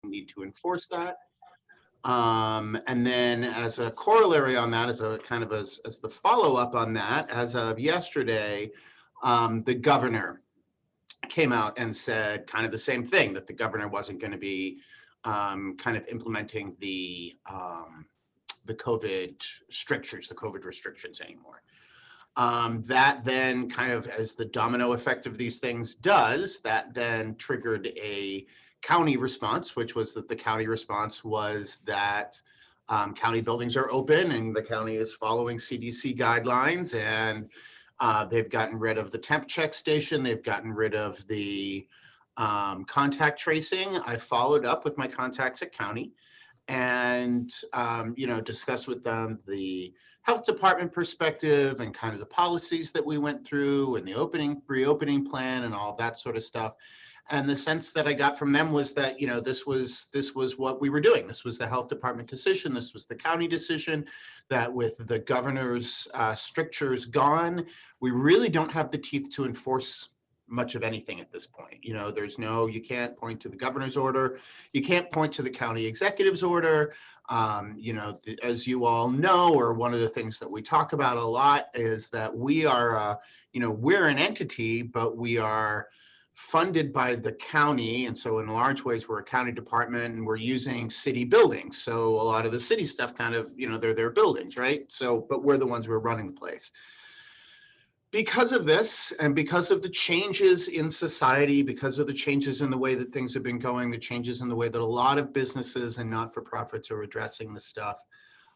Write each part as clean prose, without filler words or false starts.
need to enforce that. And then as a corollary on that, as a kind of as the follow-up on that, as of yesterday, the governor came out and said kind of the same thing, that the governor wasn't going to be kind of implementing the COVID strictures, the COVID restrictions anymore. That then kind of, as the domino effect of these things does, that then triggered a county response, which was that the county response was that county buildings are open and the county is following CDC guidelines, and they've gotten rid of the temp check station. They've gotten rid of the contact tracing. I followed up with my contacts at county and discuss with them the health department perspective and kind of the policies that we went through and the reopening plan and all that sort of stuff. And the sense that I got from them was that, this was what we were doing. This was the health department decision. This was the county decision, that with the governor's strictures gone, we really don't have the teeth to enforce much of anything at this point. You can't point to the governor's order. You can't point to the county executive's order. As you all know, or one of the things that we talk about a lot is that we are, we're an entity, but we are funded by the county. And so in large ways, we're a county department and we're using city buildings. So a lot of the city stuff kind of, they're their buildings, right? So, but we're the ones who are running the place. Because of this, and because of the changes in society, because of the changes in the way that things have been going, the changes in the way that a lot of businesses and not-for-profits are addressing this stuff,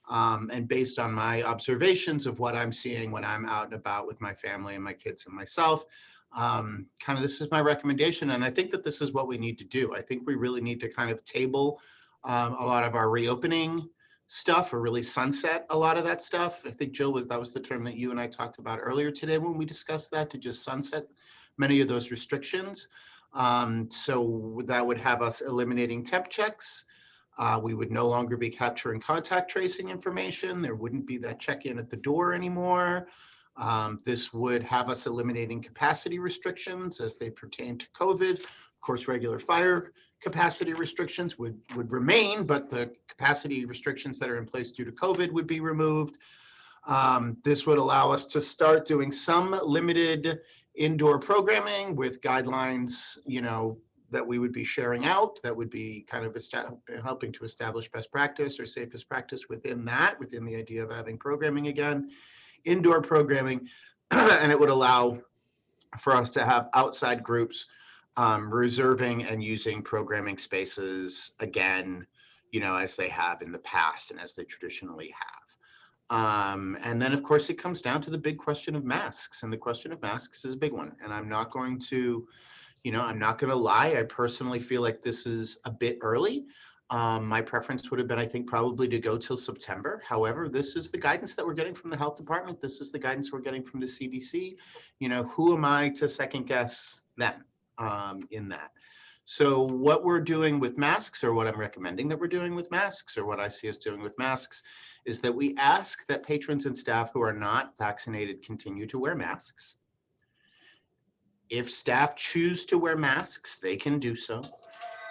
and based on my observations of what I'm seeing when I'm out and about with my family and my kids and myself, kind of this is my recommendation. And I think that this is what we need to do. I think we really need to kind of table a lot of our reopening stuff, or really sunset a lot of that stuff. I think Jill, that was the term that you and I talked about earlier today when we discussed that, to just sunset many of those restrictions. So that would have us eliminating temp checks. We would no longer be capturing contact tracing information. There wouldn't be that check-in at the door anymore. This would have us eliminating capacity restrictions as they pertain to COVID. Of course, regular fire capacity restrictions would remain, but the capacity restrictions that are in place due to COVID would be removed. This would allow us to start doing some limited indoor programming with guidelines, that we would be sharing out, that would be kind of helping to establish best practice or safest practice within the idea of having programming again, indoor programming, and it would allow for us to have outside groups reserving and using programming spaces again, as they have in the past and as they traditionally have. And then, of course, it comes down to the big question of masks. And the question of masks is a big one. And I'm not going to, lie. I personally feel like this is a bit early. My preference would have been, I think, probably to go till September. However, this is the guidance that we're getting from the health department. This is the guidance we're getting from the CDC. Who am I to second guess them in that? So what we're doing with masks, or what I'm recommending that we're doing with masks, or what I see us doing with masks, is that we ask that patrons and staff who are not vaccinated continue to wear masks. If staff choose to wear masks, they can do so.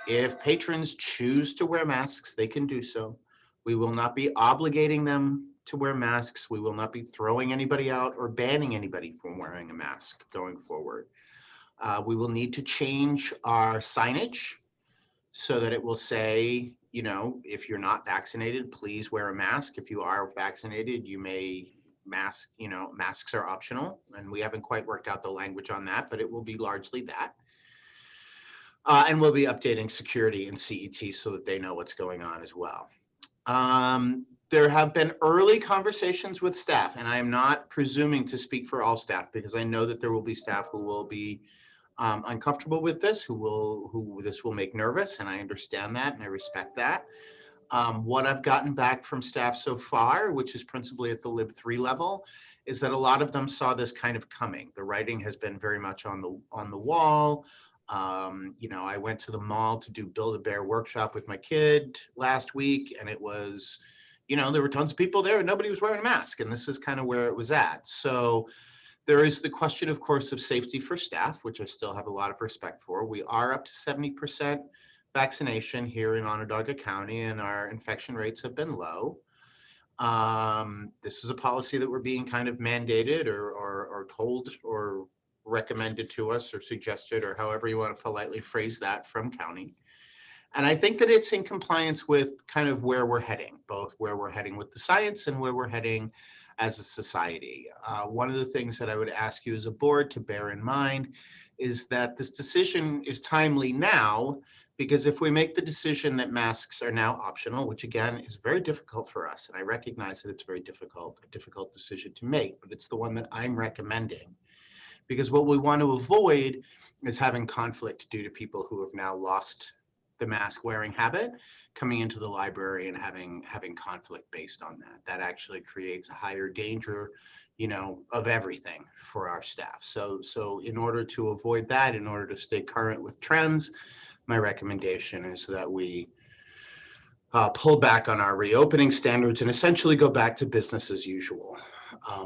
If patrons choose to wear masks, they can do so. We will not be obligating them to wear masks. We will not be throwing anybody out or banning anybody from wearing a mask going forward. We will need to change our signage so that it will say, if you're not vaccinated, please wear a mask. If you are vaccinated, you may mask, masks are optional. And we haven't quite worked out the language on that, but it will be largely that. And we'll be updating security and CET so that they know what's going on as well. There have been early conversations with staff, and I am not presuming to speak for all staff, because I know that there will be staff who will be uncomfortable with this, who this will make nervous, and I understand that and I respect that. What I've gotten back from staff so far, which is principally at the Lib3 level, is that a lot of them saw this kind of coming. The writing has been very much on the wall. I went to the mall to do Build-A-Bear workshop with my kid last week, and it was, there were tons of people there and nobody was wearing a mask, and this is kind of where it was at. So there is the question, of course, of safety for staff, which I still have a lot of respect for. We are up to 70% vaccination here in Onondaga County, and our infection rates have been low. This is a policy that we're being kind of mandated or told or recommended to us or suggested, or however you want to politely phrase that, from county. And I think that it's in compliance with kind of where we're heading, both where we're heading with the science and where we're heading as a society. One of the things that I would ask you as a board to bear in mind is that this decision is timely now, because if we make the decision that masks are now optional, which again is very difficult for us, and I recognize that it's very difficult, a difficult decision to make, but it's the one that I'm recommending. Because what we want to avoid is having conflict due to people who have now lost the mask wearing habit coming into the library and having conflict based on that. That actually creates a higher danger, of everything for our staff. So in order to avoid that, in order to stay current with trends, my recommendation is that we pull back on our reopening standards and essentially go back to business as usual,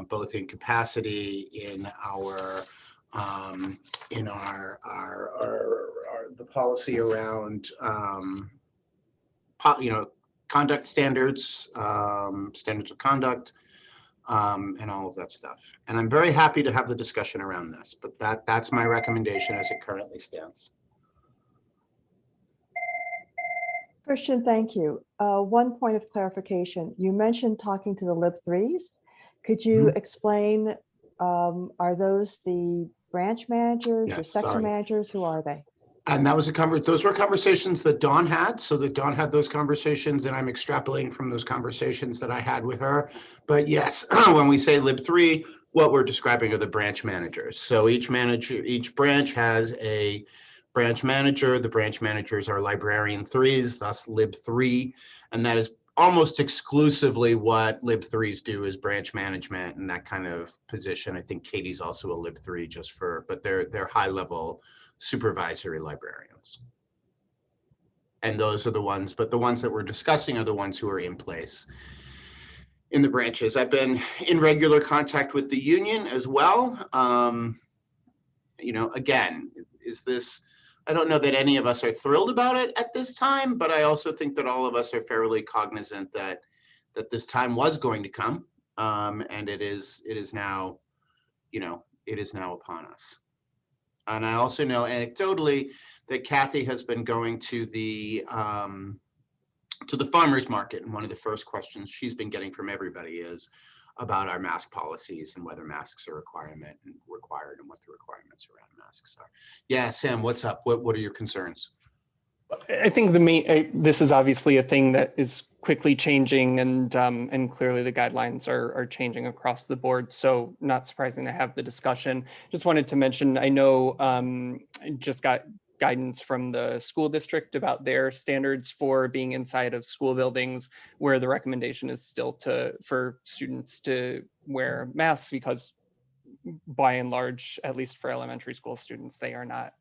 both in capacity, in our the policy around conduct standards, standards of conduct, and all of that stuff. And I'm very happy to have the discussion around this, but that's my recommendation as it currently stands. Christian, thank you. One point of clarification. You mentioned talking to the Lib3s. Could you explain, are those the branch managers, the Yes, section sorry. managers? Who are they? And that was those were conversations that Dawn had. So that Dawn had those conversations, and I'm extrapolating from those conversations that I had with her. But yes, when we say Lib3, what we're describing are the branch managers. So each branch has a branch manager. The branch managers are librarian 3s, thus Lib3. And that is almost exclusively what Lib3s do, is branch management and that kind of position. I think Katie's also a Lib3 but they're high level supervisory librarians. And those are the ones, but the ones that we're discussing are the ones who are in place in the branches. I've been in regular contact with the union as well. Again, I don't know that any of us are thrilled about it at this time, but I also think that all of us are fairly cognizant that this time was going to come, and it is now upon us. And I also know anecdotally that Kathy has been going to the farmers market, and one of the first questions she's been getting from everybody is about our mask policies and whether masks are required and what the requirements around masks are. Yeah, Sam, what's up? What are your concerns? I think this is obviously a thing that is quickly changing, and clearly the guidelines are changing across the board. So not surprising to have the discussion. Just wanted to mention, I know I just got guidance from the school district about their standards for being inside of school buildings, where the recommendation is still for students to wear masks, because by and large, at least for elementary school students, they are not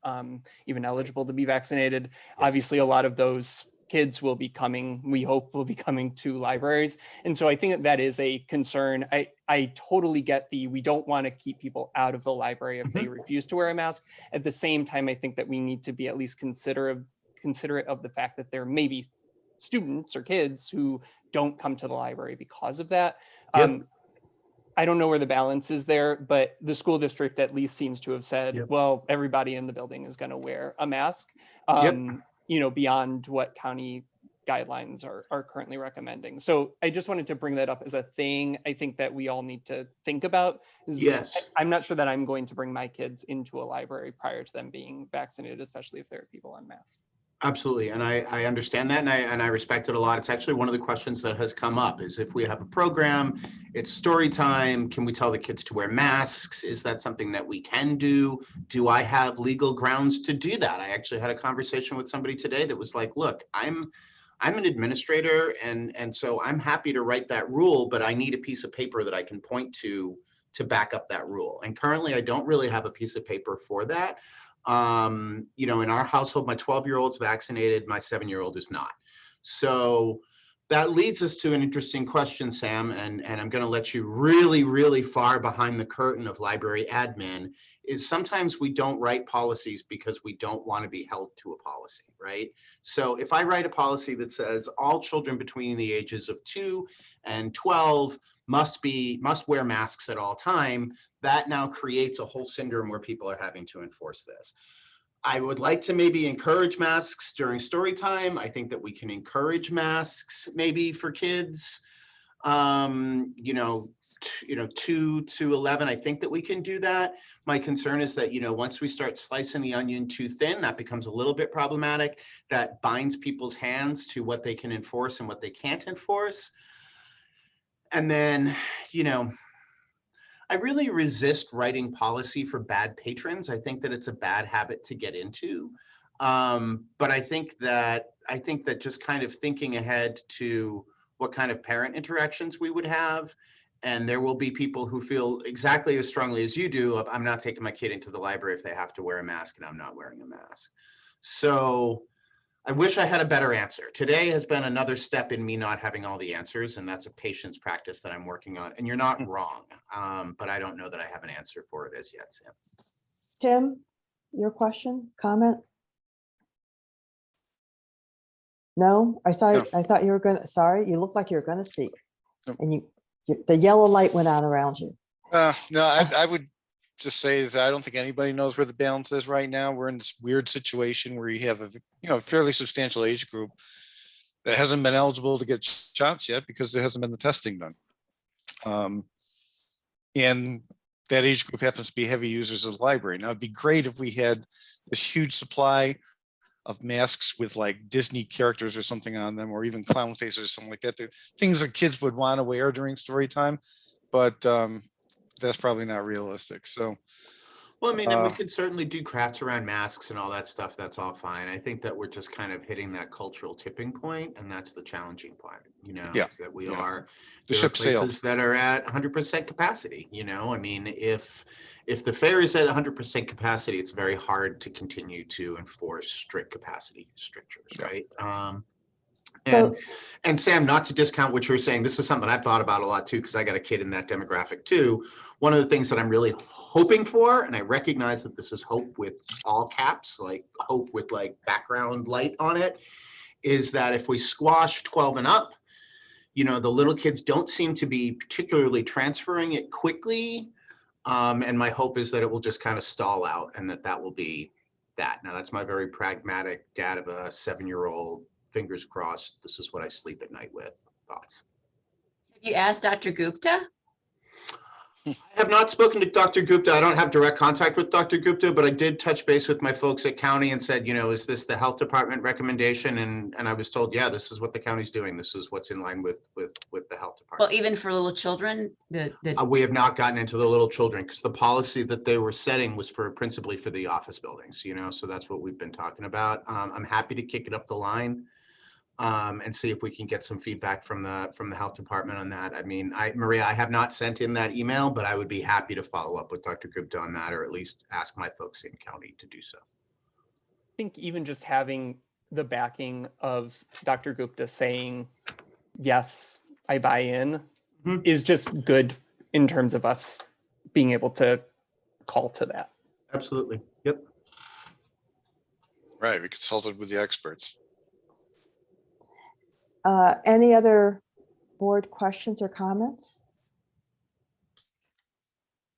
even eligible to be vaccinated. Yes. Obviously, a lot of those kids we hope will be coming to libraries. And so I think that is a concern. I totally get we don't want to keep people out of the library if they refuse to wear a mask. At the same time, I think that we need to be at least considerate of the fact that there may be students or kids who don't come to the library because of that. Yep. I don't know where the balance is there, but the school district at least seems to have said, yep, well, everybody in the building is going to wear a mask, beyond what county guidelines are currently recommending. So I just wanted to bring that up as a thing I think that we all need to think about. Yes. I'm not sure that I'm going to bring my kids into a library prior to them being vaccinated, especially if there are people unmasked. Absolutely, and I understand that, and I respect it a lot. It's actually one of the questions that has come up, is if we have a program, it's story time, can we tell the kids to wear masks? Is that something that we can do? Do I have legal grounds to do that? I actually had a conversation with somebody today that was like, look, I'm an administrator, and so I'm happy to write that rule, but I need a piece of paper that I can point to back up that rule. And currently I don't really have a piece of paper for that. In our household, my 12-year-old's vaccinated, my 7-year-old is not. So that leads us to an interesting question, Sam, and I'm going to let you really, really far behind the curtain of library admin, is sometimes we don't write policies because we don't want to be held to a policy, right? So if I write a policy that says all children between the ages of 2 and 12 must wear masks at all time, that now creates a whole syndrome where people are having to enforce this. I would like to maybe encourage masks during story time. I think that we can encourage masks maybe for kids, 2 to 11. I think that we can do that. My concern is that, once we start slicing the onion too thin, that becomes a little bit problematic. That binds people's hands to what they can enforce and what they can't enforce. And then, I really resist writing policy for bad patrons. I think that it's a bad habit to get into. But I think that just kind of thinking ahead to what kind of parent interactions we would have, and there will be people who feel exactly as strongly as you do of, I'm not taking my kid into the library if they have to wear a mask and I'm not wearing a mask. So I wish I had a better answer. Today has been another step in me not having all the answers, and that's a patience practice that I'm working on. And you're not wrong, but I don't know that I have an answer for it as yet, Sam. Tim, your question, comment? No, I thought you were gonna, sorry, you looked like you were gonna speak. No. And the yellow light went on around you. No, I would just say is I don't think anybody knows where the balance is right now. We're in this weird situation where you have a fairly substantial age group that hasn't been eligible to get shots yet because there hasn't been the testing done. And that age group happens to be heavy users of the library. Now it'd be great if we had this huge supply of masks with like Disney characters or something on them, or even clown faces or something like that, the things that kids would want to wear during story time. But that's probably not realistic. So, well, I mean, and we could certainly do crafts around masks and all that stuff. That's all fine. I think that we're just kind of hitting that cultural tipping point, and that's the challenging part, Yeah, is that we yeah. are, The there are ship sailed. places that are at 100% capacity, I mean, if the fair is at 100% capacity, it's very hard to continue to enforce strict capacity strictures, Yeah. right? So, And Sam, not to discount what you're saying, this is something I've thought about a lot too, because I got a kid in that demographic too. One of the things that I'm really hoping for, and I recognize that this is hope with all caps, like hope with like background light on it, is that if we squash 12 and up, the little kids don't seem to be particularly transferring it quickly. And my hope is that it will just kind of stall out, and that will be that. Now, that's my very pragmatic dad of a 7-year-old. Fingers crossed, this is what I sleep at night with. Thoughts? Have you asked Dr. Gupta? I have not spoken to Dr. Gupta. I don't have direct contact with Dr. Gupta, but I did touch base with my folks at county and said, is this the health department recommendation? And I was told, yeah, this is what the county's doing. This is what's in line with the health department. Well, even for little children, We have not gotten into the little children because the policy that they were setting was principally for the office buildings, so that's what we've been talking about. I'm happy to kick it up the line. And see if we can get some feedback from the health department on that. I mean, Maria, I have not sent in that email, but I would be happy to follow up with Dr. Gupta on that, or at least ask my folks in county to do so. I think even just having the backing of Dr. Gupta saying, yes, I buy in, is just good in terms of us being able to call to that. Absolutely. Yep. Right. We consulted with the experts. Any other board questions or comments?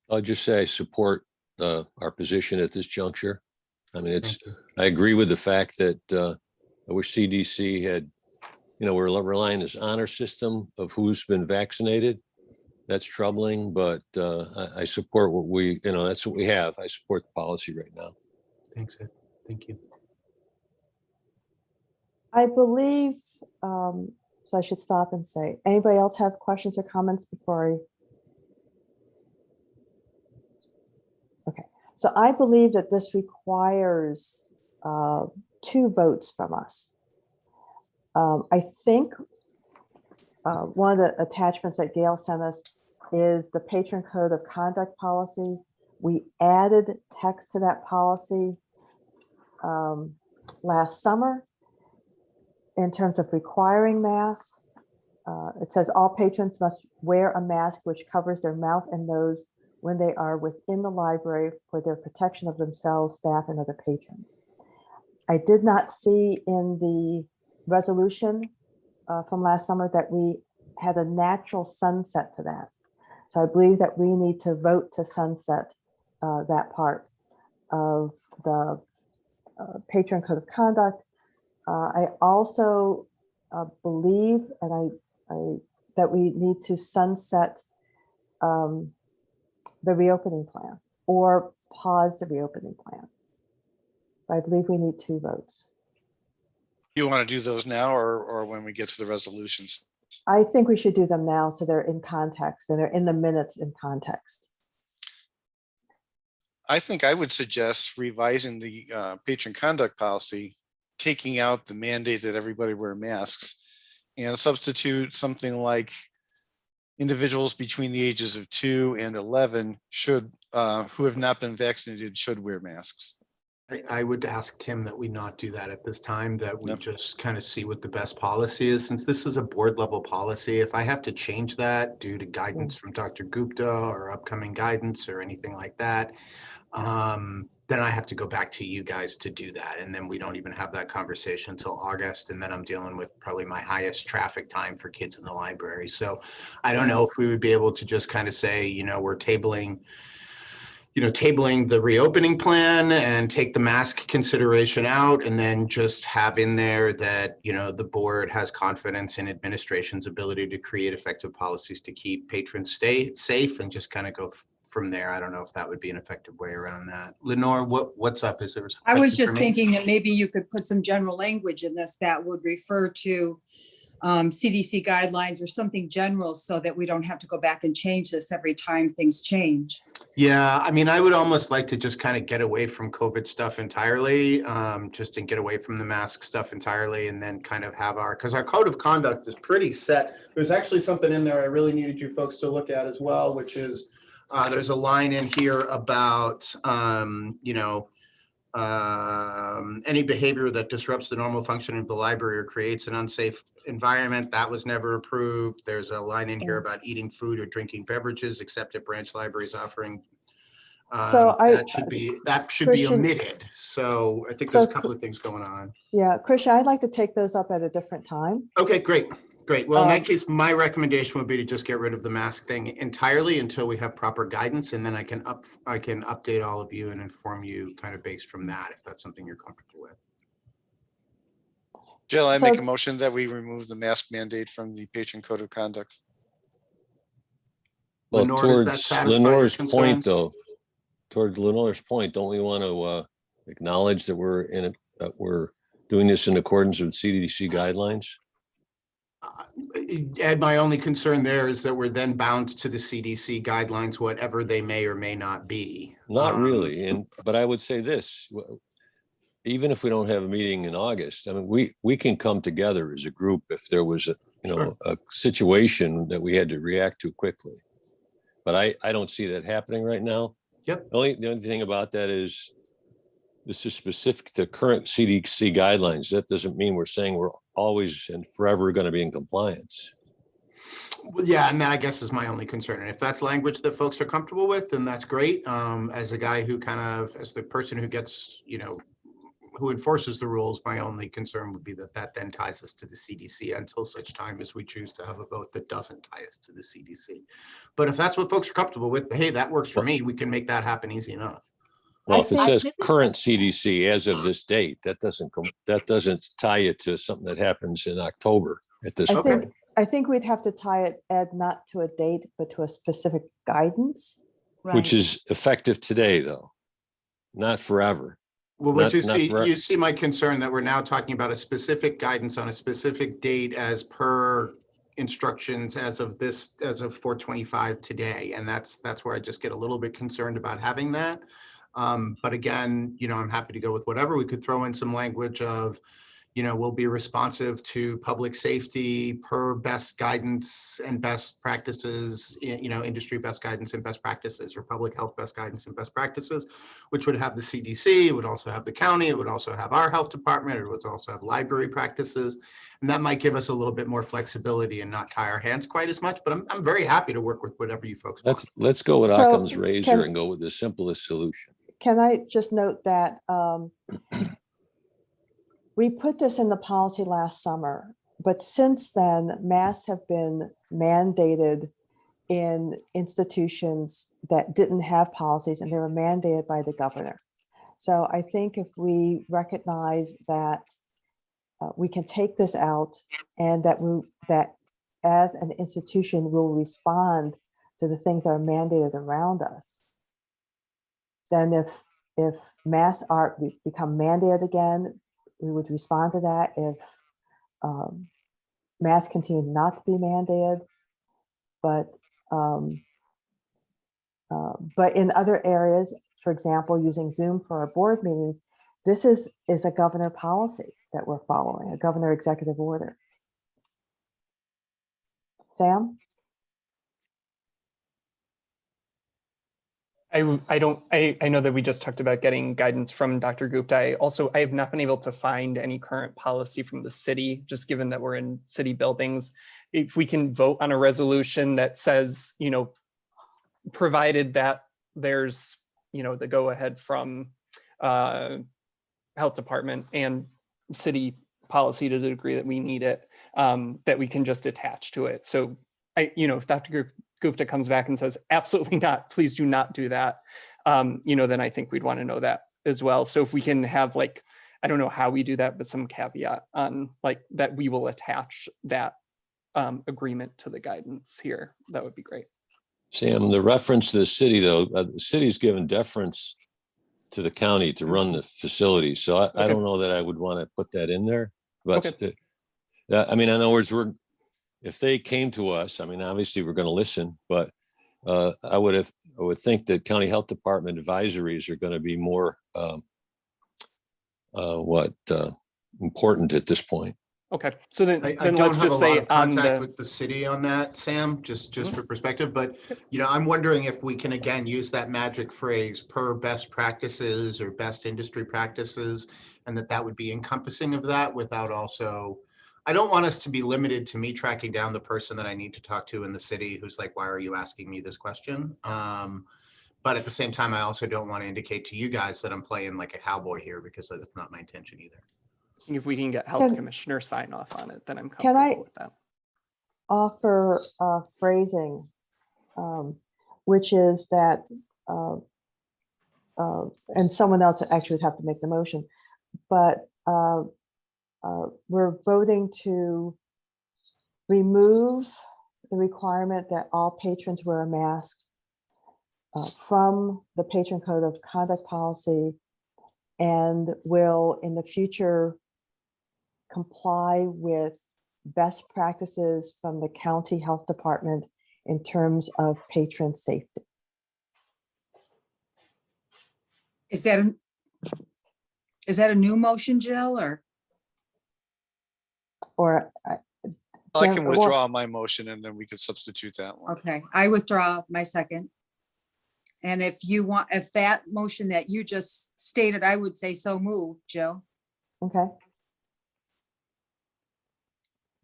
I'll just say I support our position at this juncture. I mean, I agree with the fact that I wish CDC had, we're relying on this honor system of who's been vaccinated. That's troubling, but I support what that's what we have. I support the policy right now. Thanks, Ed. Thank you. I believe, so I should stop and say, anybody else have questions or comments before okay, so I believe that this requires 2 votes from us. I think one of the attachments that Gail sent us is the patron code of conduct policy. We added text to that policy last summer in terms of requiring masks. it says all patrons must wear a mask which covers their mouth and nose when they are within the library for their protection of themselves, staff, and other patrons. I did not see in the resolution from last summer that we had a natural sunset to that. So I believe that we need to vote to sunset that part of the patron code of conduct. I also believe, and that we need to sunset the reopening plan or pause the reopening plan. I believe we need 2 votes. You want to do those now or when we get to the resolutions? I think we should do them now so they're in context and they're in the minutes in context. I think I would suggest revising the patron conduct policy, taking out the mandate that everybody wear masks and substitute something like individuals between the ages of 2 and 11 should, who have not been vaccinated should wear masks. I would ask Tim that we not do that at this time, that we Yep. just kind of see what the best policy is, since this is a board level policy. If I have to change that due to guidance from Dr. Gupta or upcoming guidance or anything like that, then I have to go back to you guys to do that. And then we don't even have that conversation until August. And then I'm dealing with probably my highest traffic time for kids in the library. So I don't know if we would be able to just kind of say, we're tabling the reopening plan and take the mask consideration out, and then just have in there that, the board has confidence in administration's ability to create effective policies to keep patrons safe, and just kind of go from there. I don't know if that would be an effective way around that. Lenore, what's up? Is there a I was question just for me? thinking that maybe you could put some general language in this that would refer to CDC guidelines or something general so that we don't have to go back and change this every time things change. Yeah, I would almost like to just kind of get away from COVID stuff entirely, and get away from the mask stuff entirely, and then kind of have because our code of conduct is pretty set. There's actually something in there I really needed you folks to look at as well, which is there's a line in here about, any behavior that disrupts the normal functioning of the library or creates an unsafe environment. That was never approved. There's a line in here about eating food or drinking beverages except at branch libraries offering. So that should be Christian- omitted. So I think there's a So- couple of things going on. Yeah, Christian, I'd like to take those up at a different time. Okay, great. Well, in that Um, case, my recommendation would be to just get rid of the mask thing entirely until we have proper guidance, and then I can update all of you and inform you kind of based from that, if that's something you're comfortable with. Jill, I make So- a motion that we remove the mask mandate from the patron code of conduct. Well, Lenore, does that towards satisfy your Lenore's point, concerns? though, towards Lenore's point, don't we want to acknowledge that we're doing this in accordance with CDC guidelines? Ed, my only concern there is that we're then bound to the CDC guidelines, whatever they may or may not be. Not really, but I would say this, even if we don't have a meeting in August, we can come together as a group if there was a situation that we had to react to quickly. But I don't see that happening right now. Yep. The only thing about that is this is specific to current CDC guidelines. That doesn't mean we're saying we're always and forever going to be in compliance. Well, yeah, and that I guess is my only concern. And if that's language that folks are comfortable with, then that's great. As a guy who as the person who gets, who enforces the rules, my only concern would be that then ties us to the CDC until such time as we choose to have a vote that doesn't tie us to the CDC. But if that's what folks are comfortable with, hey, that works for me, we can make that happen easy enough. Well, I if it think- says current CDC as of this date, that doesn't tie you to something that happens in October at this I point. think, I think we'd have to tie it, Ed, not to a date, but to a specific guidance. Which is effective today, though, not forever. Well, what Not for- you see my concern that we're now talking about a specific guidance on a specific date as per instructions as of 4/25 today. And that's where I just get a little bit concerned about having that. But again, I'm happy to go with whatever. We could throw in some language of, we'll be responsive to public safety per best guidance and best practices, industry best guidance and best practices, or public health best guidance and best practices, which would have the CDC, it would also have the county, it would also have our health department, it would also have library practices. And that might give us a little bit more flexibility and not tie our hands quite as much, but I'm very happy to work with whatever you folks want. Let's go with So, Occam's razor can- and go with the simplest solution. Can I just note that we put this in the policy last summer, but since then, masks have been mandated in institutions that didn't have policies, and they were mandated by the governor. So I think if we recognize that we can take this out, and that as an institution will respond to the things that are mandated around us, then if masks become mandated again, we would respond to that. If masks continue not to be mandated, but in other areas, for example, using Zoom for our board meetings, this is a governor policy that we're following, a governor executive order. Sam? I know that we just talked about getting guidance from Dr. Gupta. I have not been able to find any current policy from the city, just given that we're in city buildings. If we can vote on a resolution that says, provided that there's, the go ahead from health department and city policy to the degree that we need it, that we can just attach to it. So if Dr. Gupta comes back and says, absolutely not, please do not do that, then I think we'd want to know that as well. So if we can have I don't know how we do that, but some caveat on that we will attach that agreement to the guidance here, that would be great. Sam, the reference to the city, though, the city's given deference to the county to run the facility. So I don't know that I would want to put that in there. But in other words, if they came to us, obviously we're going to listen, but I would think that county health department advisories are going to be more important at this point. Okay, so then I let's don't have a just lot say of on contact the, with the city on that, Sam, just for perspective, but I'm wondering if we can again use that magic phrase per best practices or best industry practices, and that would be encompassing of that without also, I don't want us to be limited to me tracking down the person that I need to talk to in the city who's like, why are you asking me this question? But at the same time, I also don't want to indicate to you guys that I'm playing like a cowboy here, because that's not my intention either. if we can get health commissioner sign off on it, then I'm Can I- comfortable with that. Offer phrasing, which is that, and someone else actually would have to make the motion, but we're voting to remove the requirement that all patrons wear a mask from the patron code of conduct policy, and will in the future comply with best practices from the county health department in terms of patron safety. Is that a new motion, Jill, or? Or I Sam, can or- withdraw my motion and then we could substitute that one. Okay, I withdraw my second. And if that motion that you just stated, I would say so moved, Jill, okay,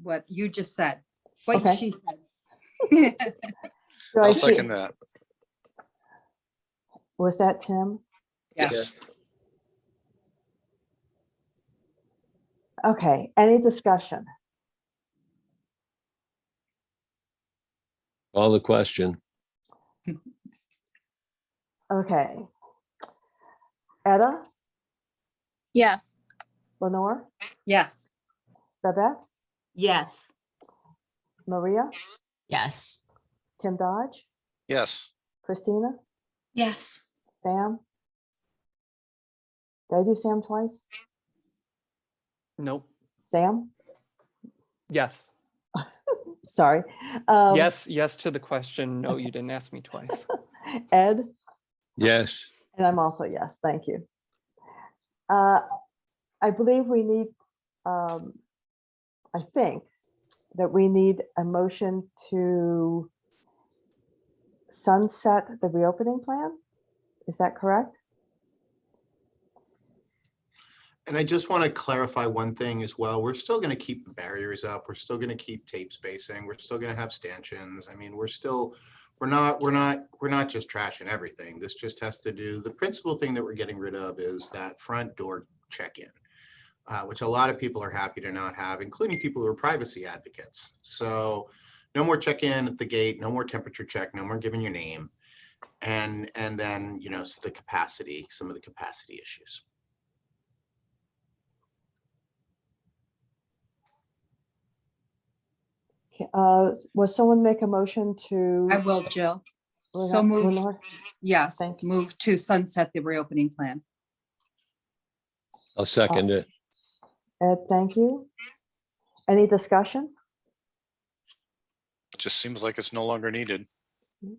what you just said, what Okay. she said. So I I'll see- second that. Was that Tim? Yes. Okay, any discussion? Call the question. Okay. Etta, Yes. Lenore, Yes. Babette, Yes. Maria, Yes. Tim Dodge, Yes. Christina, Yes. Sam? Did I do Sam twice? Nope. Sam? Yes. Sorry. Yes to the question. No, you didn't ask me twice. Ed? Yes. And I'm also yes, thank you. I believe we need I think that we need a motion to sunset the reopening plan. Is that correct? And I just want to clarify one thing as well. We're still going to keep the barriers up. We're still going to keep tape spacing. We're still going to have stanchions. I mean, we're not just trashing everything. This just has to do, the principal thing that we're getting rid of is that front door check-in, which a lot of people are happy to not have, including people who are privacy advocates. So no more check-in at the gate, no more temperature check, no more giving your name. And then, you know, the capacity, some of the capacity issues. Will someone make a motion to? I will, Jill. So Lenore- moved. Lenore? Yes, Thank you. move to sunset the reopening plan. I'll second it. Ed, thank you. Any discussion? It just seems like it's no longer needed. We knew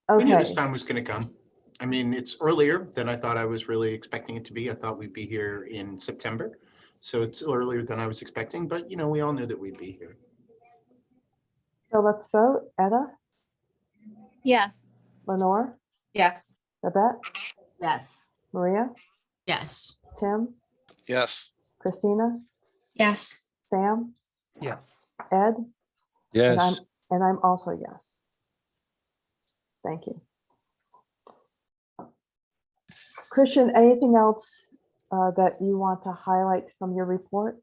Okay, this time was going to come. I mean, it's earlier than I thought I was really expecting it to be. I thought we'd be here in September. So it's earlier than I was expecting, but you know, we all knew that we'd be here. so let's vote. Etta, Yes. Lenore, Yes, Babette, Yes. Maria, Yes. Tim, Yes. Christina, Yes. Sam, Yes. Ed, Yes, and I'm also yes. Thank you. Christian, anything else that you want to highlight from your report?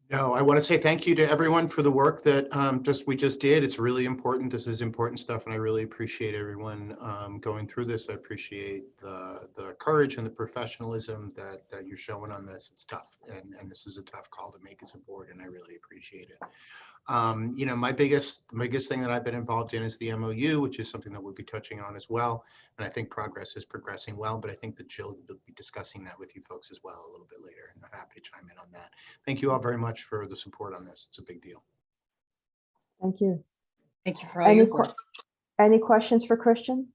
No, I want to say thank you to everyone for the work that we just did. It's really important. This is important stuff, and I really appreciate everyone going through this. I appreciate the courage and the professionalism that you're showing on this. It's tough, and this is a tough call to make as a board, and I really appreciate it. You know, my biggest thing that I've been involved in is the MOU, which is something that we'll be touching on as well. And I think progress is progressing well, but I think that Jill will be discussing that with you folks as well a little bit later. And I'm happy to chime in on that. Thank you all very much for the support on this. It's a big deal. Thank you. thank you for all your Any, work. any questions for Christian?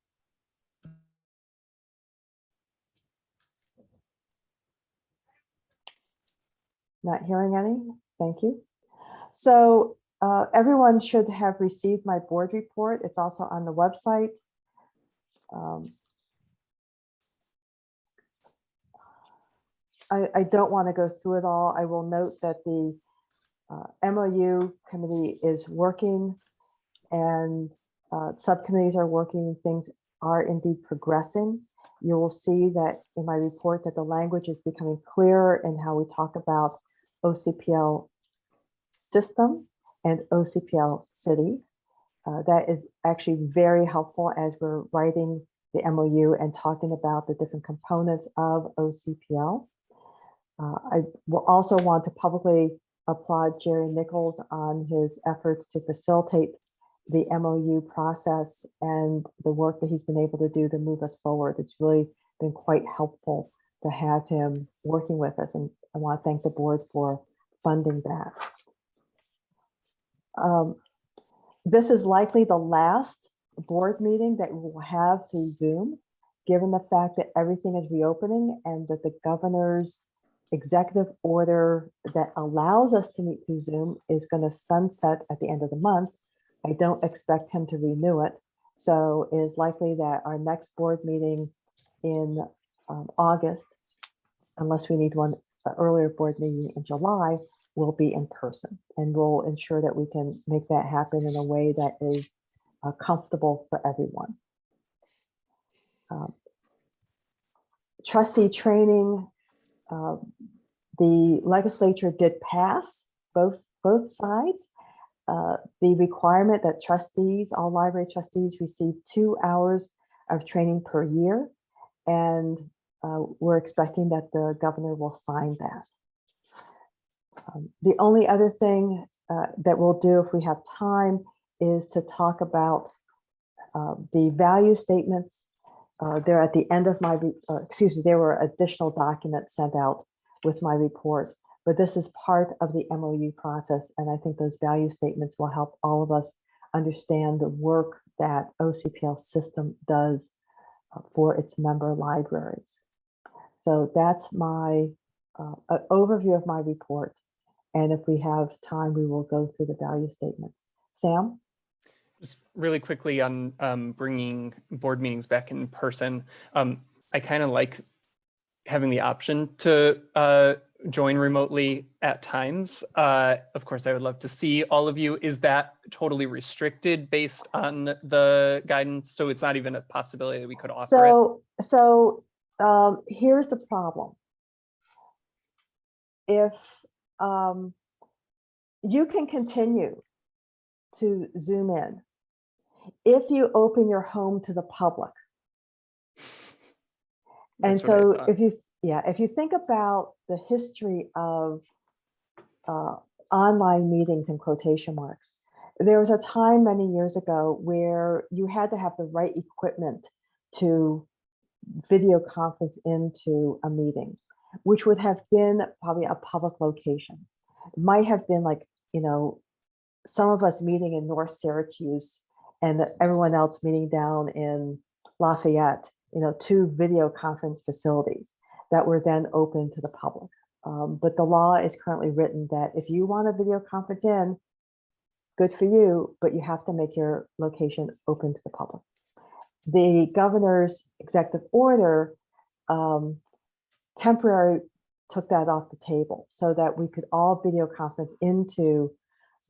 Not hearing any. Thank you. So everyone should have received my board report. It's also on the website. I don't want to go through it all. I will note that the MOU committee is working and subcommittees are working. Things are indeed progressing. You will see that in my report that the language is becoming clearer in how we talk about OCPL system and OCPL city. That is actually very helpful as we're writing the MOU and talking about the different components of OCPL. I will also want to publicly applaud Jerry Nichols on his efforts to facilitate the MOU process and the work that he's been able to do to move us forward. It's really been quite helpful to have him working with us, and I want to thank the board for funding that. This is likely the last board meeting that we will have through Zoom, given the fact that everything is reopening and that the governor's executive order that allows us to meet through Zoom is going to sunset at the end of the month. I don't expect him to renew it. So it is likely that our next board meeting in August, unless we need one earlier board meeting in July, will be in person. And we'll ensure that we can make that happen in a way that is comfortable for everyone. Trustee training. The legislature did pass both sides. The requirement that trustees, all library trustees, receive 2 hours of training per year. And we're expecting that the governor will sign that. The only other thing that we'll do if we have time is to talk about the value statements. They're at the end of my, there were additional documents sent out with my report, but this is part of the MOU process. And I think those value statements will help all of us understand the work that OCPL system does for its member libraries. So that's my an overview of my report. And if we have time, we will go through the value statements. Sam? Just really quickly on bringing board meetings back in person. I kind of like having the option to join remotely at times. Of course, I would love to see all of you. Is that totally restricted based on the guidance? So it's not even a possibility that we could offer it? So here's the problem. If you can continue to Zoom in, if you open your home to the public. And That's what I so thought. if you think about the history of online meetings in quotation marks, there was a time many years ago where you had to have the right equipment to video conference into a meeting, which would have been probably a public location. It might have been like, some of us meeting in North Syracuse and everyone else meeting down in Lafayette, two video conference facilities that were then open to the public. But the law is currently written that if you want a video conference in, good for you, but you have to make your location open to the public. The governor's executive order temporarily took that off the table so that we could all video conference into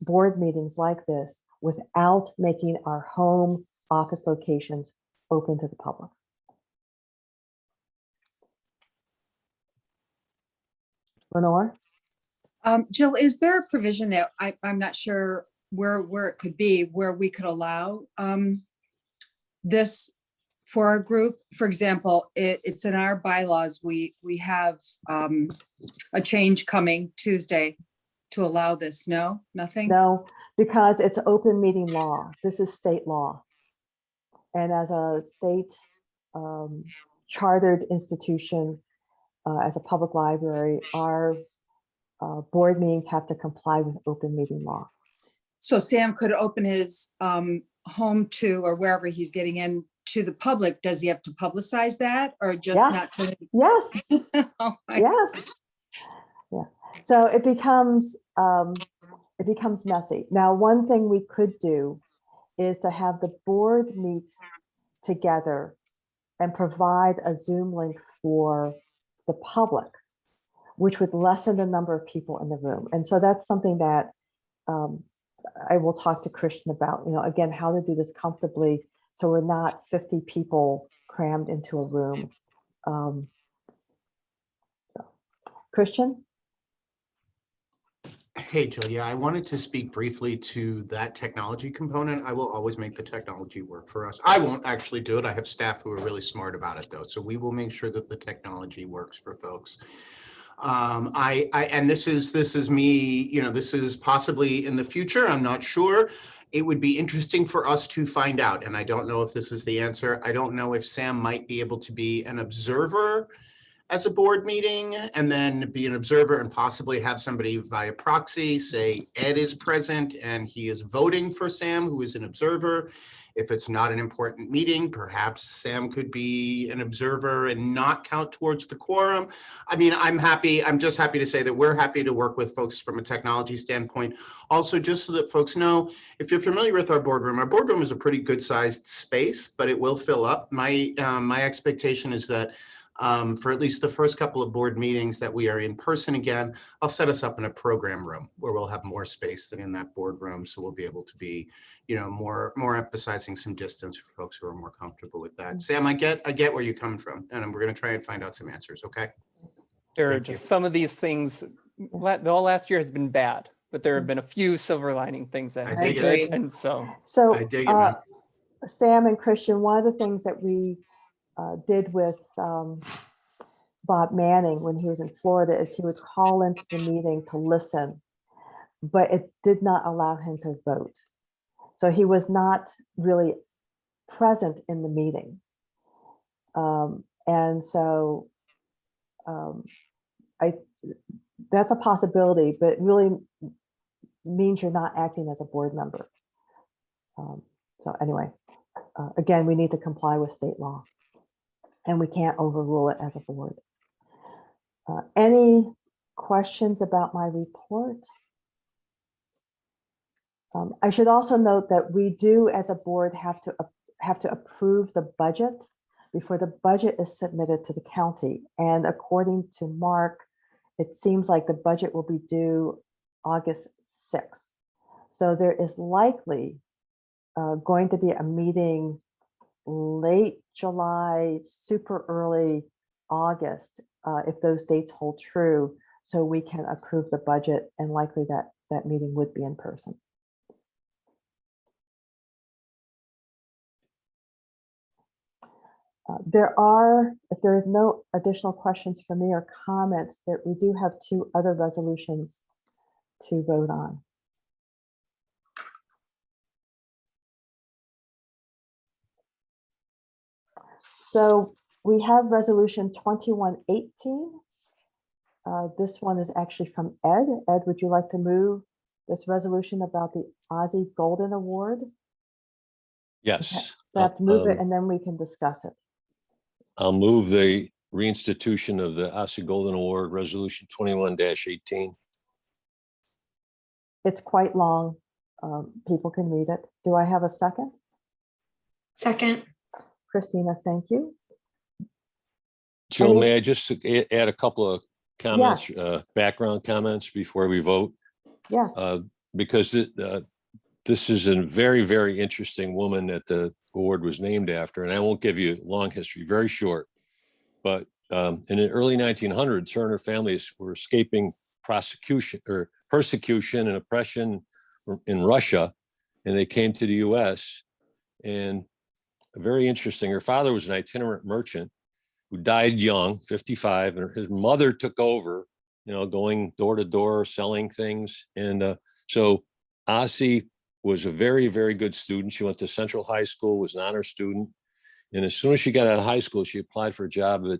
board meetings like this without making our home office locations open to the public. Lenore? Jill, is there a provision that I'm not sure where it could be, where we could allow this for our group? For example, it's in our bylaws. We have a change coming Tuesday to allow this. No, nothing? No, because it's open meeting law. This is state law. And as a state chartered institution, as a public library, our board meetings have to comply with open meeting law. So Sam could open his home to, or wherever he's getting in, to the public. Does he have to publicize that, or just Yes. not? Yes. Oh my- Yes. Yeah. So it becomes messy. Now, one thing we could do is to have the board meet together and provide a Zoom link for the public, which would lessen the number of people in the room. And so that's something that I will talk to Christian about, again, how to do this comfortably so we're not 50 people crammed into a room. So, Christian? Hey, Jill. Yeah, I wanted to speak briefly to that technology component. I will always make the technology work for us. I won't actually do it. I have staff who are really smart about it, though. So we will make sure that the technology works for folks. And this is me, this is possibly in the future. I'm not sure. It would be interesting for us to find out. And I don't know if this is the answer. I don't know if Sam might be able to be an observer as a board meeting and then be an observer and possibly have somebody via proxy say Ed is present and he is voting for Sam, who is an observer. If it's not an important meeting, perhaps Sam could be an observer and not count towards the quorum. I mean, I'm just happy to say that we're happy to work with folks from a technology standpoint. Also, just so that folks know, if you're familiar with our boardroom is a pretty good sized space, but it will fill up. My expectation is that for at least the first couple of board meetings that we are in person again, I'll set us up in a program room where we'll have more space than in that boardroom. So we'll be able to be, more emphasizing some distance for folks who are more comfortable with that. Sam, I get where you're coming from, and we're going to try and find out some answers. Okay. There are Thank you. just some of these things, the whole last year has been bad, but there have been a few silver lining things that I have dig been it. great. And so So I dig it, man. Sam and Christian, one of the things that we did with Bob Manning when he was in Florida is he would call into the meeting to listen, but it did not allow him to vote. So he was not really present in the meeting. And so that's a possibility, but it really means you're not acting as a board member. So anyway, again, we need to comply with state law and we can't overrule it as a board. Any questions about my report? I should also note that we do, as a board, have to approve the budget before the budget is submitted to the county. And according to Mark, it seems like the budget will be due August 6th. So there is likely going to be a meeting late July, super early August, if those dates hold true, so we can approve the budget, and likely that meeting would be in person. If there is no additional questions for me or comments, that we do have two other resolutions to vote on. So we have resolution 2118. This one is actually from Ed. Ed, would you like to move this resolution about the Ozzie Golden Award? Yes. So I have to move it and then we can discuss it. I'll move the reinstitution of the Ozzie Golden Award, Resolution 21-18. It's quite long. People can read it. Do I have a second? Second. Christina, thank you. Jill, Any- may I just add a couple of comments, Yes. background comments before we vote? Yes. Because this is a very, very interesting woman that the award was named after, and I won't give you a long history, very short. But in the early 1900s, her and her families were escaping persecution and oppression in Russia, and they came to the U.S. And very interesting, her father was an itinerant merchant who died young, 55, and his mother took over, going door to door, selling things. And so Ozzie was a very, very good student. She went to Central High School, was an honor student. And as soon as she got out of high school, she applied for a job at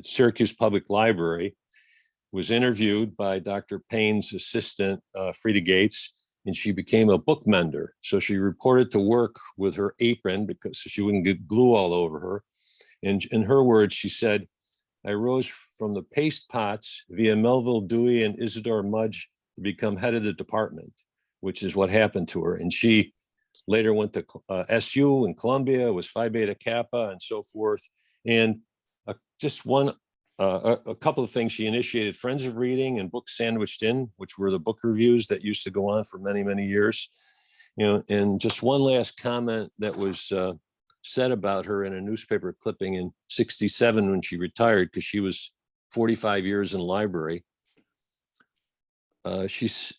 Syracuse Public Library, was interviewed by Dr. Payne's assistant, Frida Gates, and she became a book mender. So she reported to work with her apron because she wouldn't get glue all over her. And in her words, she said, "I rose from the paste pots via Melville Dewey and Isidore Mudge to become head of the department," which is what happened to her. And she later went to SU in Columbia, was Phi Beta Kappa and so forth. And just a couple of things, she initiated Friends of Reading and Books Sandwiched In, which were the book reviews that used to go on for many, many years. And just one last comment that was said about her in a newspaper clipping in '67 when she retired, because she was 45 years in library. This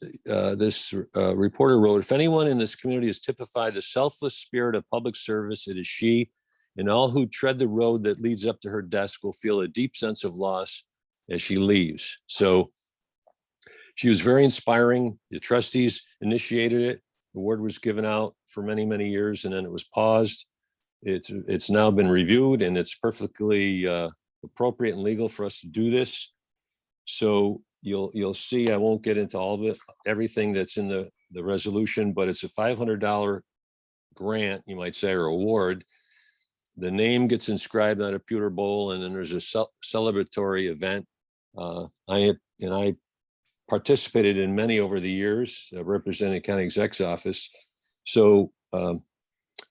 reporter wrote, "If anyone in this community has typified the selfless spirit of public service, it is she, and all who tread the road that leads up to her desk will feel a deep sense of loss as she leaves." So she was very inspiring. The trustees initiated it. The award was given out for many, many years, and then it was paused. It's now been reviewed, and it's perfectly appropriate and legal for us to do this. So you'll see, I won't get into all of it, everything that's in the resolution, but it's a $500 grant, you might say, or award. The name gets inscribed on a pewter bowl, and then there's a celebratory event. I participated in many over the years, representing county exec's office. So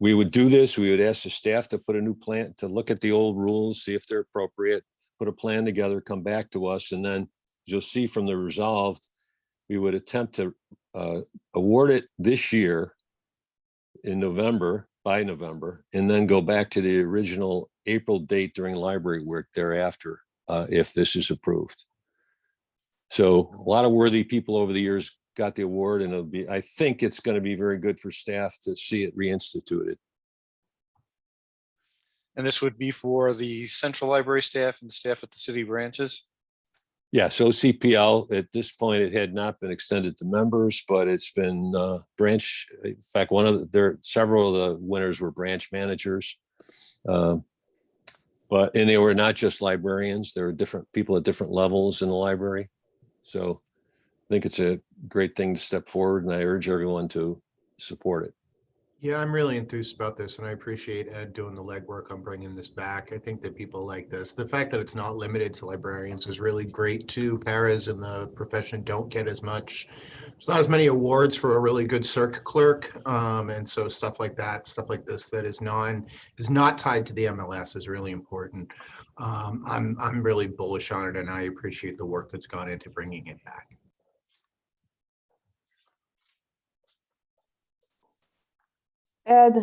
we would do this. We would ask the staff to put a new plan, to look at the old rules, see if they're appropriate, put a plan together, come back to us, and then you'll see from the resolved, we would attempt to award it this year in by November, and then go back to the original April date during library work thereafter, if this is approved. So a lot of worthy people over the years got the award, and I think it's going to be very good for staff to see it reinstituted. And this would be for the central library staff and the staff at the city branches? Yeah, so CPL, at this point, it had not been extended to members, but it's been branch. In fact, several of the winners were branch managers. And they were not just librarians, there were different people at different levels in the library. So I think it's a great thing to step forward, and I urge everyone to support it. Yeah, I'm really enthused about this, and I appreciate Ed doing the legwork on bringing this back. I think that people like this. The fact that it's not limited to librarians is really great too. Paras in the profession don't get as much. There's not as many awards for a really good circuit clerk, and so stuff like that, stuff like this that is not tied to the MLS is really important. I'm really bullish on it, and I appreciate the work that's gone into bringing it back. Ed,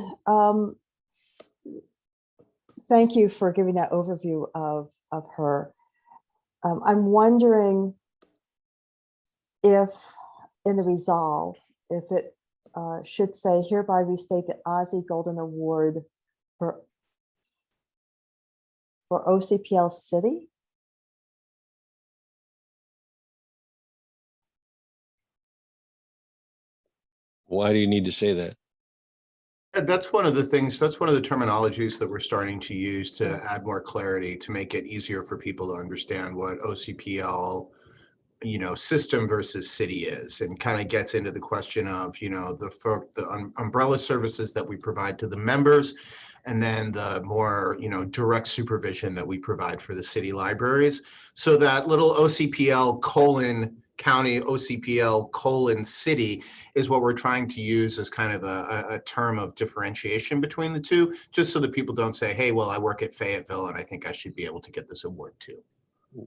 thank you for giving that overview of her. I'm wondering if in the resolve, if it should say hereby restate the Ozzie Golden Award for OCPL City. Why do you need to say that? And that's one of the things, that's one of the terminologies that we're starting to use to add more clarity, to make it easier for people to understand what OCPL, system versus city is, and kind of gets into the question of, the umbrella services that we provide to the members, and then the more, direct supervision that we provide for the city libraries. So that little OCPL county, OCPL city is what we're trying to use as kind of a term of differentiation between the two, just so that people don't say, hey, well, I work at Fayetteville and I think I should be able to get this award too.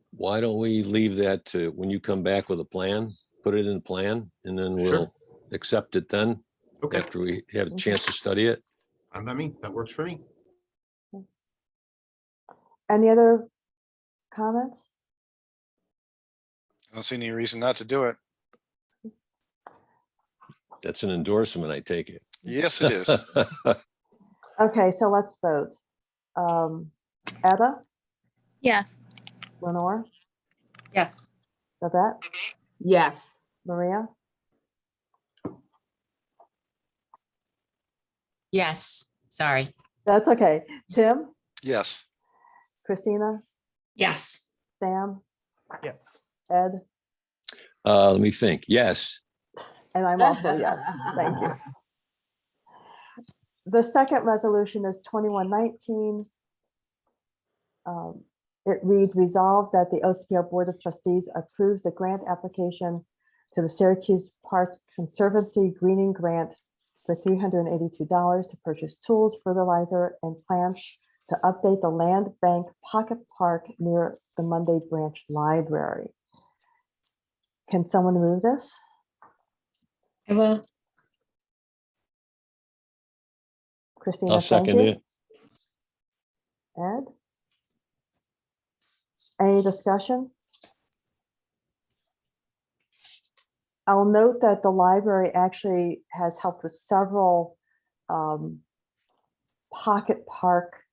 Why don't we leave that to when you come back with a plan, put it in the plan, and then we'll accept it then Okay, after we have a chance to study it. I mean, that works for me. Any other comments? I don't see any reason not to do it. That's an endorsement, I take it. Yes, it is. Okay, so let's vote. Etta, Yes. Lenore, Yes. Babette, Yes. Maria, Yes, sorry. that's okay. Tim, Yes. Christina, Yes. Sam, Yes. Ed, Let me think. Yes. and I'm also yes. Thank you. The second resolution is 2119. It reads, resolved that the OCPL Board of Trustees approves the grant application to the Syracuse Parks Conservancy Greening Grant for $382 to purchase tools, fertilizer, and plants to update the land bank pocket park near the Monday Branch Library. Can someone move this? I will. Christina, I'll thank second you. it. Ed? Any discussion? I'll note that the library actually has helped with several pocket park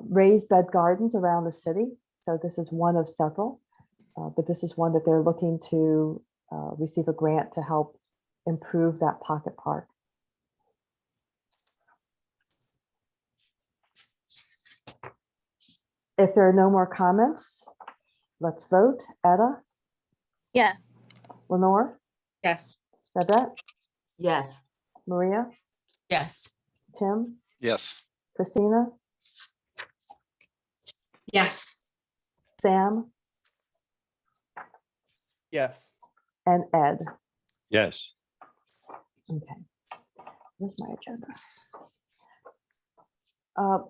raised bed gardens around the city. So this is one of several, but this is one that they're looking to receive a grant to help improve that pocket park. If there are no more comments, let's vote. Etta, Yes. Lenore, Yes. Babette, Yes. Maria, Yes, Tim, Yes. Christina, Yes. Sam, Yes. and Ed. Yes. Okay. Where's my agenda?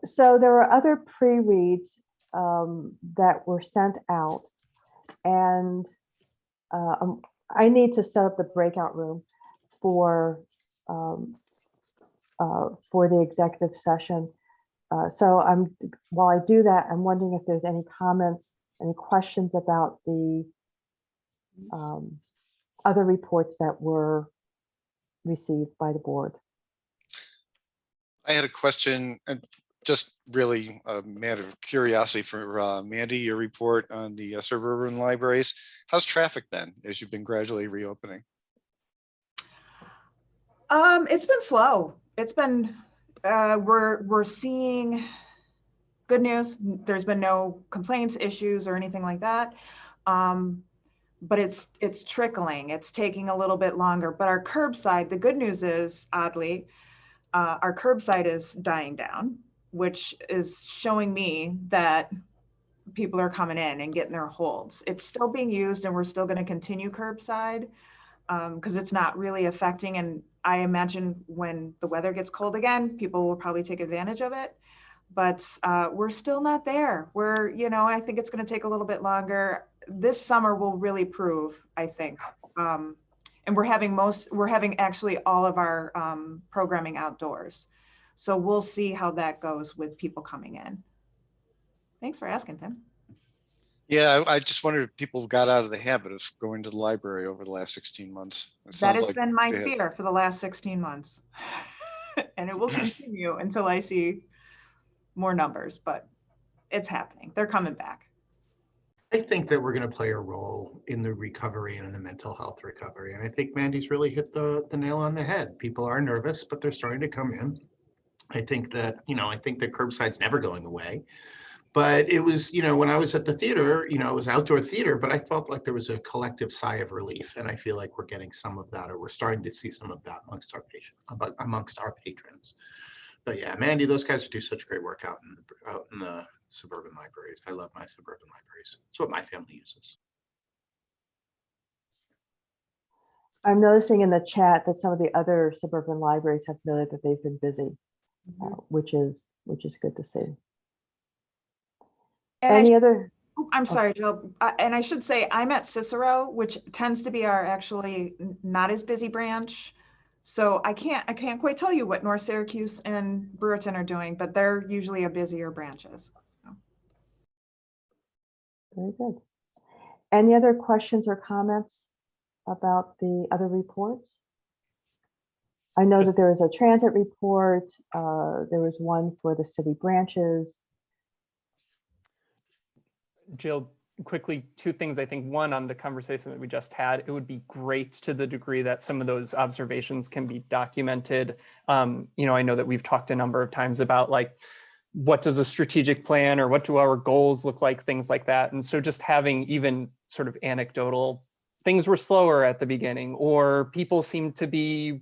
So there were other pre-reads that were sent out, and I need to set up the breakout room for the executive session. So while I do that, I'm wondering if there's any comments, any questions about the other reports that were received by the board. I had a question, and just really a matter of curiosity for Mandy, your report on the suburban libraries. How's traffic been as you've been gradually reopening? It's been slow. It's been, we're seeing good news. There's been no complaints, issues, or anything like that. But it's trickling. It's taking a little bit longer. But our curbside, the good news is, oddly, our curbside is dying down, which is showing me that people are coming in and getting their holds. It's still being used and we're still going to continue curbside because it's not really affecting. And I imagine when the weather gets cold again, people will probably take advantage of it. But we're still not there. We're, you know, I think it's going to take a little bit longer. This summer will really prove, I think. And we're having actually all of our programming outdoors. So we'll see how that goes with people coming in. Thanks for asking, Tim. Yeah, I just wondered if people got out of the habit of going to the library over the last 16 months. It That sounds has like been my they have. fear for the last 16 months. And it will continue until I see more numbers, but it's happening. They're coming back. I think that we're going to play a role in the recovery and in the mental health recovery. And I think Mandy's really hit the nail on the head. People are nervous, but they're starting to come in. I think that, you know, I think that curbside's never going away. But it was, you know, when I was at the theater, you know, it was outdoor theater, but I felt like there was a collective sigh of relief. And I feel like we're getting some of that, or we're starting to see some of that amongst our patrons. But yeah, Mandy, those guys do such great work out in the suburban libraries. I love my suburban libraries. It's what my family uses. I'm noticing in the chat that some of the other suburban libraries have noted that they've been busy, which is good to see. And Any other? I'm sorry, Jill. And I should say I'm at Cicero, which tends to be our actually not as busy branch. So I can't quite tell you what North Syracuse and Brewerton are doing, but they're usually a busier branches. So. Very good. Any other questions or comments about the other reports? I know that there is a transit report. There was one for the city branches. Jill, quickly, two things. I think one, on the conversation that we just had, it would be great to the degree that some of those observations can be documented. You know, I know that we've talked a number of times about like, what does a strategic plan or what do our goals look like, things like that. And so just having even sort of anecdotal, things were slower at the beginning, or people seem to be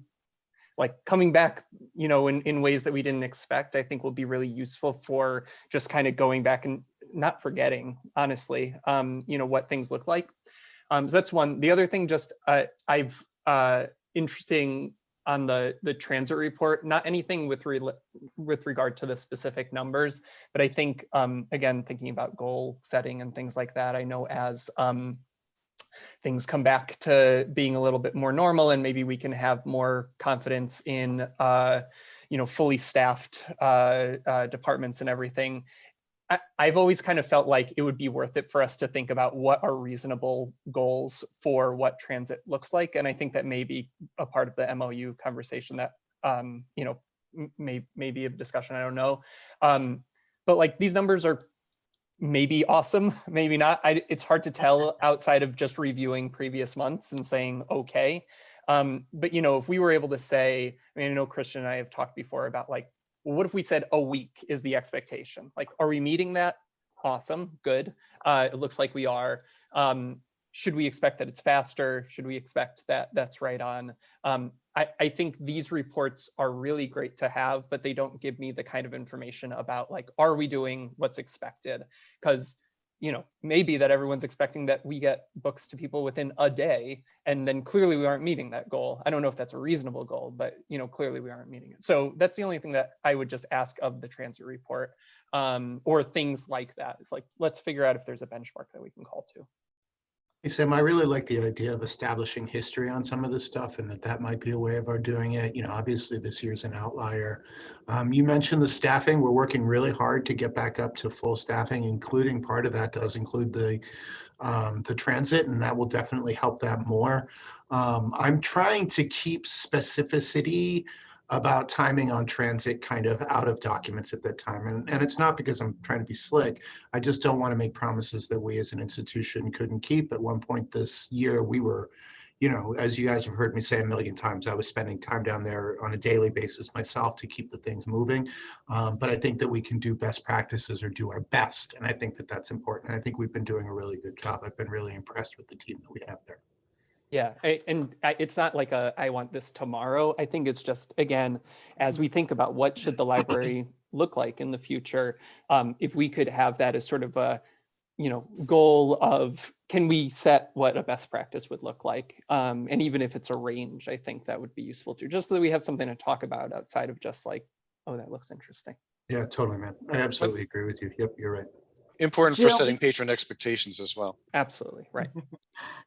like coming back, you know, in ways that we didn't expect, I think will be really useful for just kind of going back and not forgetting, honestly, you know, what things look like. So that's one. The other thing, just I've interesting on the transit report, not anything with regard to the specific numbers, but I think, again, thinking about goal setting and things like that, I know as things come back to being a little bit more normal and maybe we can have more confidence in, you know, fully staffed departments and everything. I've always kind of felt like it would be worth it for us to think about what are reasonable goals for what transit looks like. And I think that may be a part of the MOU conversation that, you know, may be a discussion, I don't know. But like these numbers are maybe awesome, maybe not. It's hard to tell outside of just reviewing previous months and saying, okay. But, you know, if we were able to say, I mean, I know Christian and I have talked before about like, well, what if we said a week is the expectation? Like, are we meeting that? Awesome, good. It looks like we are. Should we expect that it's faster? Should we expect that that's right on? I think these reports are really great to have, but they don't give me the kind of information about like, are we doing what's expected? Because, you know, maybe that everyone's expecting that we get books to people within a day, and then clearly we aren't meeting that goal. I don't know if that's a reasonable goal, but, you know, clearly we aren't meeting it. So that's the only thing that I would just ask of the transit report, or things like that. It's like, let's figure out if there's a benchmark that we can call to. Hey, Sam, I really like the idea of establishing history on some of this stuff, and that might be a way of our doing it. You know, obviously this year's an outlier. You mentioned the staffing. We're working really hard to get back up to full staffing, including part of that does include the transit, and that will definitely help that more. I'm trying to keep specificity about timing on transit kind of out of documents at that time. And it's not because I'm trying to be slick. I just don't want to make promises that we as an institution couldn't keep. At one point this year, we were, you know, as you guys have heard me say a million times, I was spending time down there on a daily basis myself to keep the things moving. But I think that we can do best practices or do our best. And I think that that's important. I think we've been doing a really good job. I've been really impressed with the team that we have there. Yeah, it's not like I want this tomorrow. I think it's just, again, as we think about what should the library look like in the future, if we could have that as sort of a, goal of, can we set what a best practice would look like? And even if it's a range, I think that would be useful too, just so that we have something to talk about outside of just like, oh, that looks interesting. Yeah, totally, man. I absolutely agree with you. Yep, you're right. Important for Jill, setting patron expectations as well. Absolutely, right.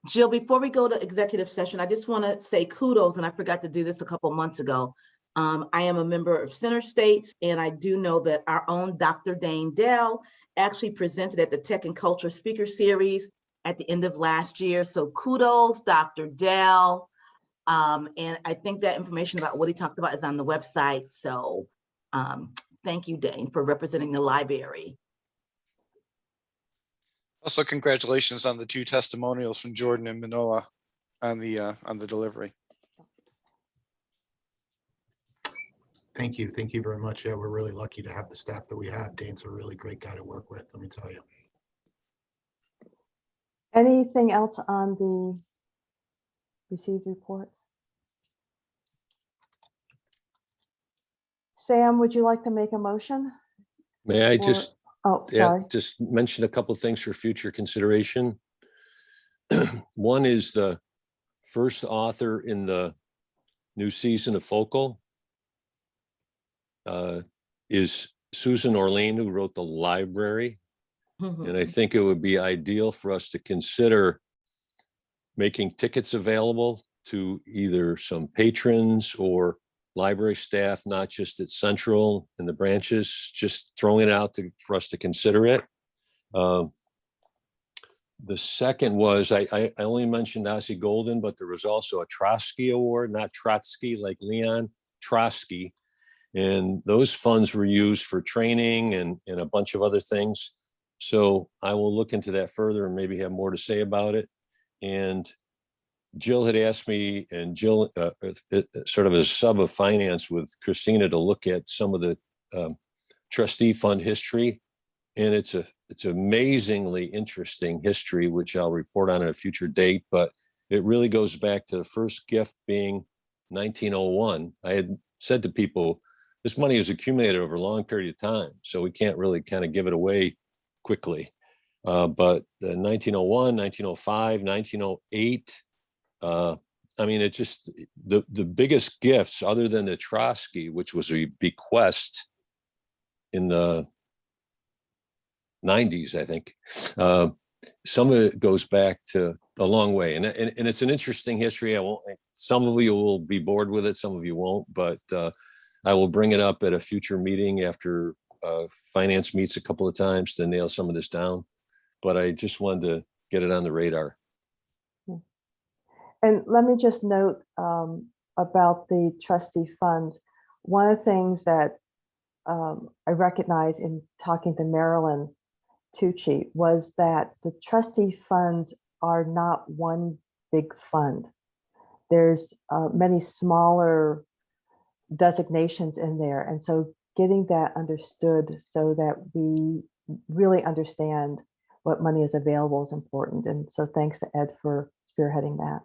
Jill, before we go to executive session, I just want to say kudos, and I forgot to do this a couple months ago. I am a member of Center States, and I do know that our own Dr. Dane Dell actually presented at the Tech and Culture Speaker Series at the end of last year. So kudos, Dr. Dell. And I think that information about what he talked about is on the website. So thank you, Dane, for representing the library. Also, congratulations on the 2 testimonials from Jordan and Manoa on the delivery. Thank you. Thank you very much. Yeah, we're really lucky to have the staff that we have. Dane's a really great guy to work with, let me tell you. Anything else on the received reports? Sam, would you like to make a motion? May I Or- just, Oh, yeah, sorry. just mention a couple of things for future consideration. One is the first author in the new season of Focal is Susan Orlean, who wrote The Library. And I think it would be ideal for us to consider making tickets available to either some patrons or library staff, not just at Central and the branches, just throwing it out for us to consider it. The second was, I only mentioned Ozzy Golden, but there was also a Trotsky Award, not Trotsky like Leon, Trotsky. And those funds were used for training and a bunch of other things. So I will look into that further and maybe have more to say about it. And Jill had asked me, and Jill, sort of a sub of finance with Christina, to look at some of the trustee fund history. And it's amazingly interesting history, which I'll report on at a future date, but it really goes back to the first gift being 1901. I had said to people, this money is accumulated over a long period of time, so we can't really kind of give it away quickly. But 1901, 1905, 1908, I mean, it just, the biggest gifts other than the Trotsky, which was a bequest in the 90s, I think. Some of it goes back to a long way. And it's an interesting history. Some of you will be bored with it, some of you won't, but I will bring it up at a future meeting after finance meets a couple of times to nail some of this down. But I just wanted to get it on the radar. And let me just note about the trustee funds. One of the things that I recognize in talking to Marilyn Tucci was that the trustee funds are not one big fund. There's many smaller designations in there. And so getting that understood so that we really understand what money is available is important. And so thanks to Ed for spearheading that.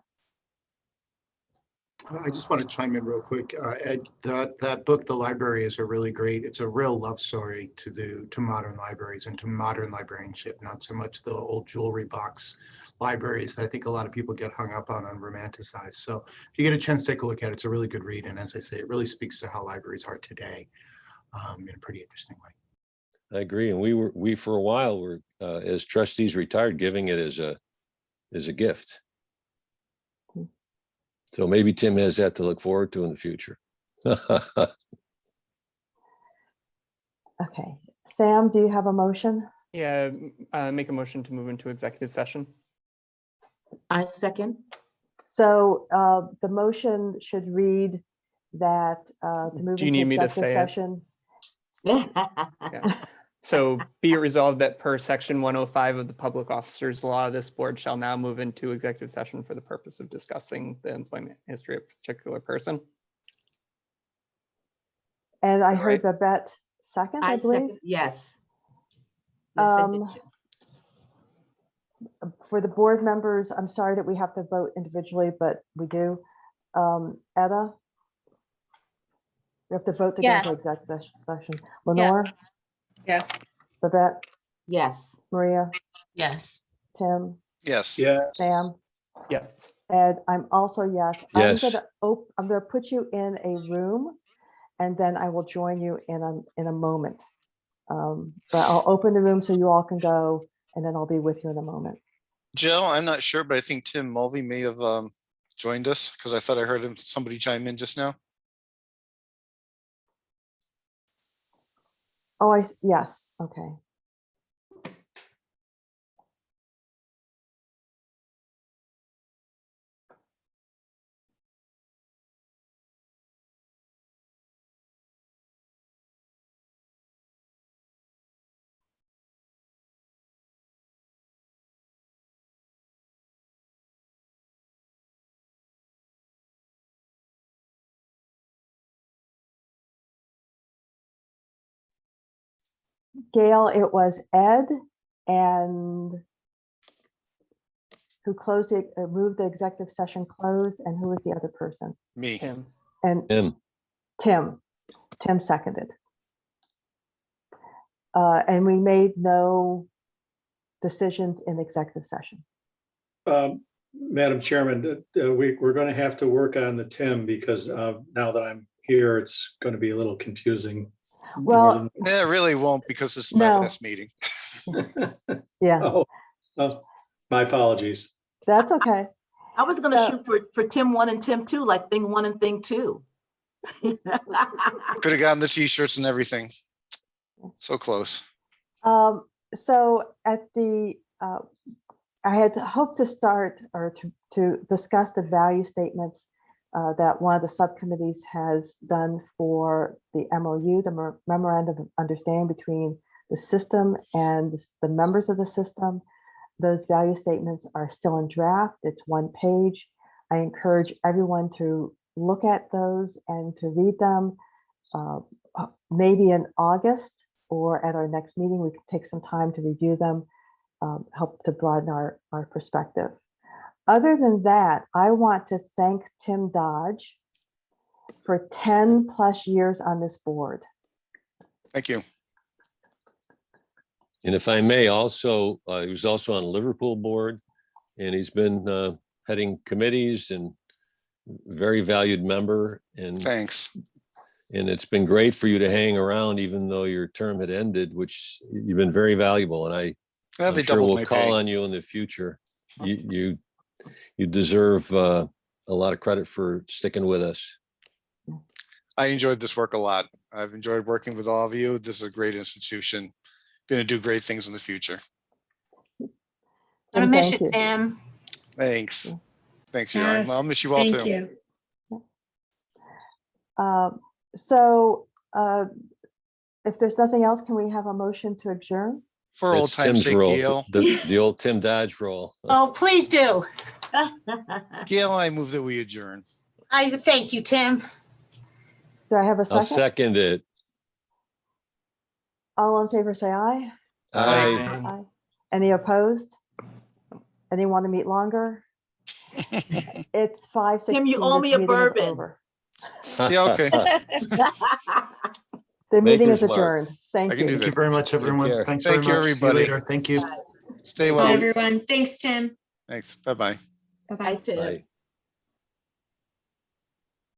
I just want to chime in real quick. Ed, that book, The Library, is it's a real love story to modern libraries and to modern librarianship, not so much the old jewelry box libraries that I think a lot of people get hung up on and romanticize. So if you get a chance to take a look at it, it's a really good read. And as I say, it really speaks to how libraries are today in a pretty interesting way. I agree. And we for a while were, as trustees retired, giving it as a gift. So maybe Tim has that to look forward to in the future. Okay. Sam, do you have a motion? Yeah, make a motion to move into executive session. I second. So the motion should read that to move Do you need into me to executive say it? session. Yeah. So be it resolved that per section 105 of the Public Officers Law, this board shall now move into executive session for the purpose of discussing the employment history of a particular person. And I All heard Babette second, I believe. Second, yes. Yes, I did. For the board members, I'm sorry that we have to vote individually, but we do. Etta? We have to vote to go into Yes. exec session. Lenore? Yes. Babette? Yes. Maria? Yes. Tim? Yes. Sam? Yes. Ed, I'm also yes. Yes. I'm gonna put you in a room and then I will join you in a moment. But I'll open the room so you all can go and then I'll be with you in a moment. Jill, I'm not sure, but I think Tim Mulvey may have joined us because I thought I heard somebody chime in just now. Oh, yes, okay. Gail, it was Ed and who closed it, moved the executive session closed, and who was the other person? Me. Tim. And Tim, Tim seconded. And we made no decisions in executive session. Madam Chairman, we're going to have to work on the Tim because now that I'm here, it's going to be a little confusing. Well, Yeah, it really won't because this is my No. last meeting. yeah, Oh, my apologies. that's okay. I was gonna So- shoot for Tim 1 and Tim 2, like thing 1 and thing 2. Could have gotten the t-shirts and everything. So close. So at the, I had hoped to start or to discuss the value statements that one of the subcommittees has done for the MOU, the Memorandum of Understanding between the system and the members of the system. Those value statements are still in draft. It's 1 page. I encourage everyone to look at those and to read them. Maybe in August or at our next meeting, we can take some time to review them, help to broaden our perspective. Other than that, I want to thank Tim Dodge for 10+ years on this board. Thank you. and if I may also, he was also on Liverpool board and he's been heading committees and very valued member. And Thanks. it's been great for you to hang around even though your term had ended, which you've been very valuable. And Yeah, I'm they sure doubled we'll my call pay. on you in the future. You deserve a lot of credit for sticking with us. I enjoyed this work a lot. I've enjoyed working with all of you. This is a great institution. Going to do great things in the future. Tim, miss thank you, you. Tim. Thanks. Thanks, Sharon. Yes, I'll miss you all Thank too. you. So if there's nothing else, can we have a motion to adjourn? For old That's time's Tim's sake, role, Gail. the old Tim Dodge role. Oh, please do. Gail, I move that we adjourn. I thank you, Tim. Do I have a I'll second? second it. All in favor, say aye. Aye. Aye. Any opposed? Anyone to meet longer? It's 5:16. Tim, you owe This me a meeting is bourbon. over. Yeah, okay. The meeting is Maker's Mark. adjourned. Thank I can do you. Thank you that. very much, everyone. care. Thanks Thank very you, much. See you everybody. later. Thank you. Stay Bye, well. everyone. Thanks, Tim. Thanks. Bye-bye. Bye-bye. Hi, Tim. Aye.